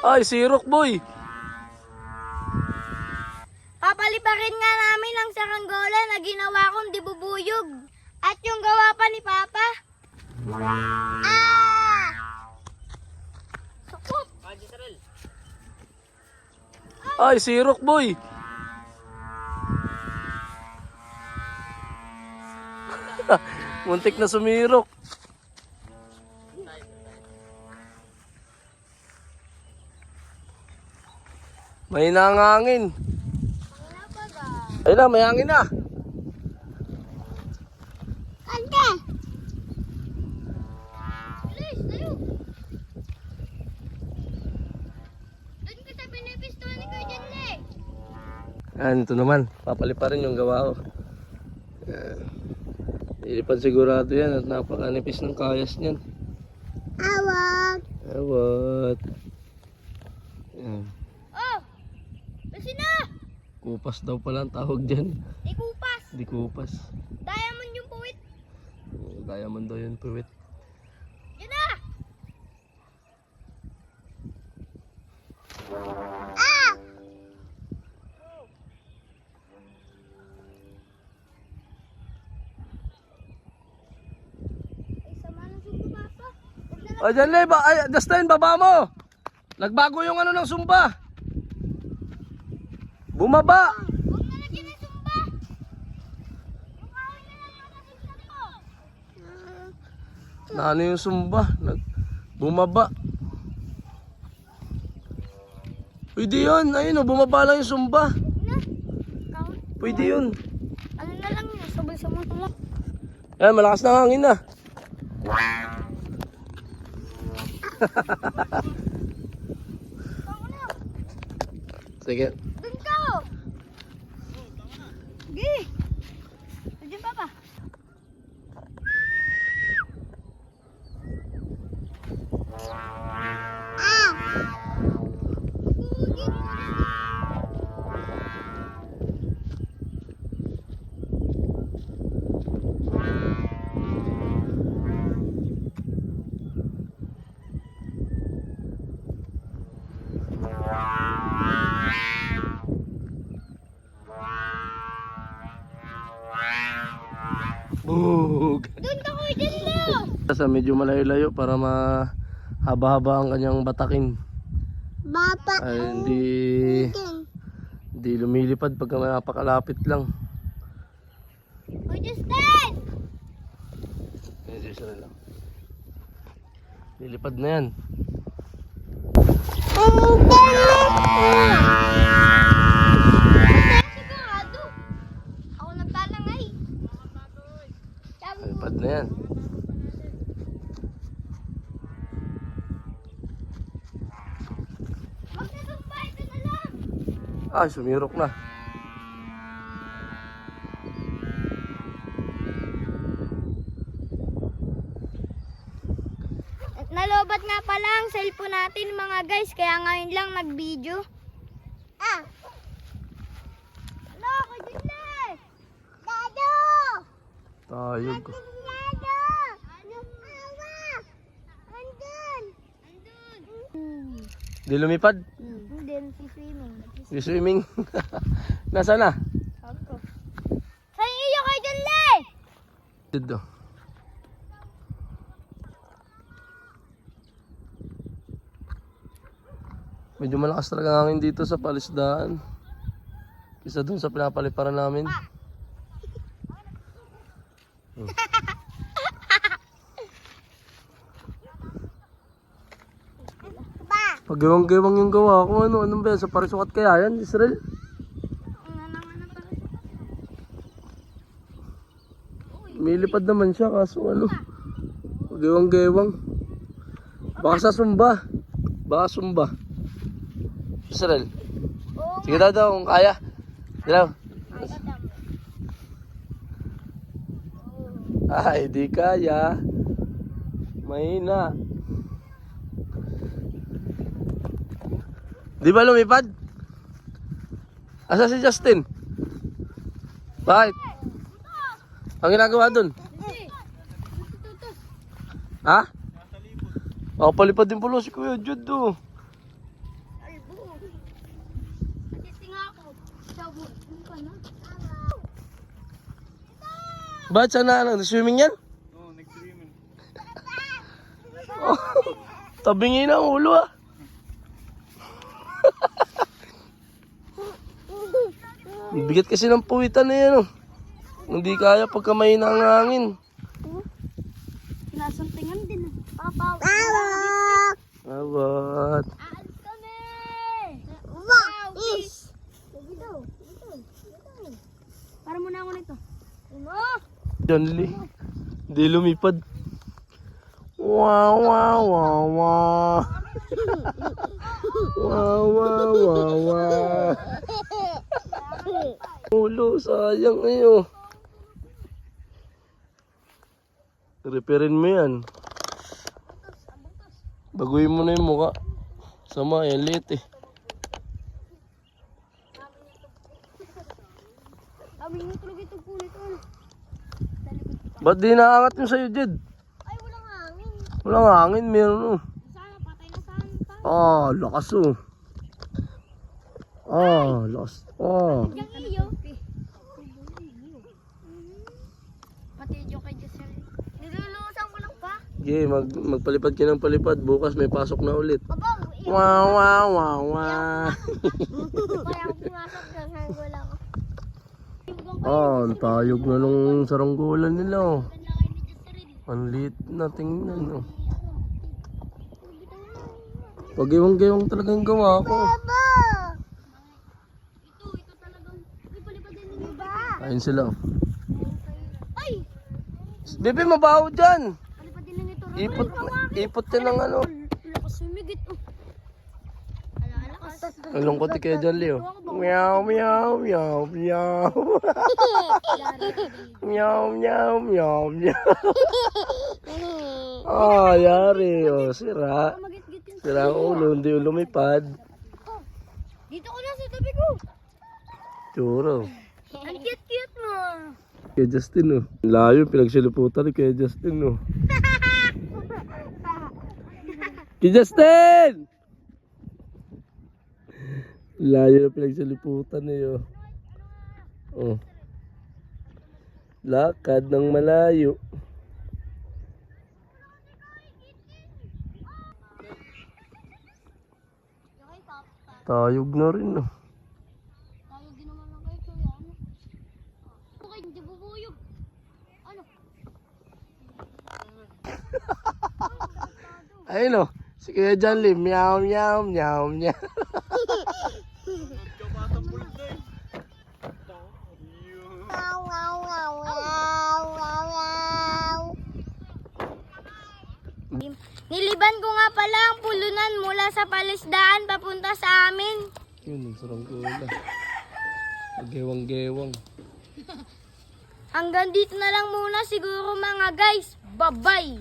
Ay, sirok boy. Papaliparin nga namin ang saranggola na ginawa kong dibubuyog. At yung gawa pa ni Papa. Ah! Sukot! Ay, sirok boy. Muntik na sumirok. May nangangin. Ayun na, may hangin na. Kante! Bilis, tayo! Doon kita pinipistola ni Kuya Janle. Ito naman, papaliparin yung gawa ko. Ilipad sigurado yan at napakanipis ng kayas niyan. Awat! Awat. Yan. Oh! Kasi na! Kupas daw pala ang tawag dyan. Di kupas! Di kupas. Diamond yung puwit! Diamond daw yun, puwit. Yun na! Ah! Ay, sama ng sumpa, Papa. Huwag na lang. O dyan, Leba. Ay, Dustin, baba mo. Nagbago yung ano ng sumba. Bumaba. Huwag na lagyan ng sumpa. Yung kahoy na lang yung nasinsan mo. Na ano yung sumba? Bumaba. Pwede yun. Ayun o, bumaba lang yung sumba. Huwag na. Kahoy. Pwede yun. Ano na lang yun? Sabay-sabay na lang. Ayan, malakas na hangin na. Sige. Doon ka! Sige! Diyan, Papa. Bug. Doon ka, Kuya Janle! Sa medyo malayo-layo para mahaba-haba ang kanyang batakin. Bapa. Ay, hindi lumilipad pagka napakalapit lang. Kuya Justin! Isa lang. Lilipad na yan. Sigurado. Ako nagtalangay. Lilipad na yan. Huwag na sumpa, ito na lang. Ay, sumirok na. Nalobat nga pala ang cellphone natin mga guys, kaya ngayon lang nag-video. Ah! Hello, Kuya Janle! Dado! Tayog. Dado! Ano? Awa! Andun! Andun! Di lumipad? Hindi, si swimming. Di swimming. Nasaan na? Ako. Sa iyo, Kuya Janle! Dito. Medyo malakas talaga ang hangin dito sa palisdaan. Kisa dun sa pinapaliparan namin. Pag gewang-gewang yung gawa ko, anong ba yan? Sa parisukat kaya yan, Israel? Milipad naman siya, kaso ano? Pag gewang-gewang. Baka sa sumba. Baka sumba. Israel. Sige daw kung kaya. Dilaw. Ay, di kaya. Mahina. Di ba lumipad? Asa si Justin? Bakit? Ang ginagawa dun? Ha? Palipad din pala si Kuya Jude. Ba't sana swimming yan? Oo, nag-swimming. Oh, tabingin ang ulo ah. Bigat kasi ng puwitan na yan oh. Hindi kaya pagka may hangin. Nasuntingan din. Papa. Awat. Aalis kami! Wow! Is! Dito. Para muna ako nito. John Lee. Hindi lumipad. Wow, wow, wow, wow. Wow, wow, wow, wow. Ulo, sayang ayo. Repairin mo yan. Baguhin mo na yung mukha. Sama, yan liit eh. Sabi niyo tulog ito po nito. Ba't di naangat yung sa'yo, Jed? Ay, walang hangin. Walang hangin, meron oh. Sana patay na sana tayo. Ah, lakas oh. Ah, lakas. Ah. Diyan iyo. Pati yung kay Jessel. Nilulusan ko lang pa. Okay, magpalipad ka ng palipad. Bukas may pasok na ulit. Abang, Wow, wow, wow, wow. kaya ako pumasok ng hangul ako. Ah, ang tayog na nung saranggolan nila oh. Ganda kayo ni Jessel. Ang liit na tingnan oh. Pag-iwang-giwang talagang gawa ko. Baba! Ito talagang, ipalipad din ninyo ba? Ayun sila oh. Ay! Bebe, mabaho dyan. Palipad din ninyo ito. Ipot yan ng ano. Lakas sumigit oh. Alakas. Ang lungkot ni Kuya John Lee oh. Meow, meow, meow, meow. Meow, meow, meow, meow. Ah, yari oh. Sira. Magit-git yun. Sira ang ulo, hindi lumipad. Dito ko na sa tabi ko. Tsura. Ang cute-cute mo. Kuya Justin oh. Layo, pinagsiluputan ni Kuya Justin oh. Kuya Justin! Layo na pinagsaliputan eh oh. Oh. Lakad ng malayo. Tayog na rin oh. Tayo ginawa lang kayo ito yan. Okay, hindi bubuyog. Ano? Ayun oh. Si Kuya John Lee. Meow, meow, meow, meow. Niliban ko nga pala ang pulunan mula sa palisdaan papunta sa amin. Yun, sarang kula. Gewang-gewang. Hanggang dito na lang muna siguro mga guys. Bye-bye!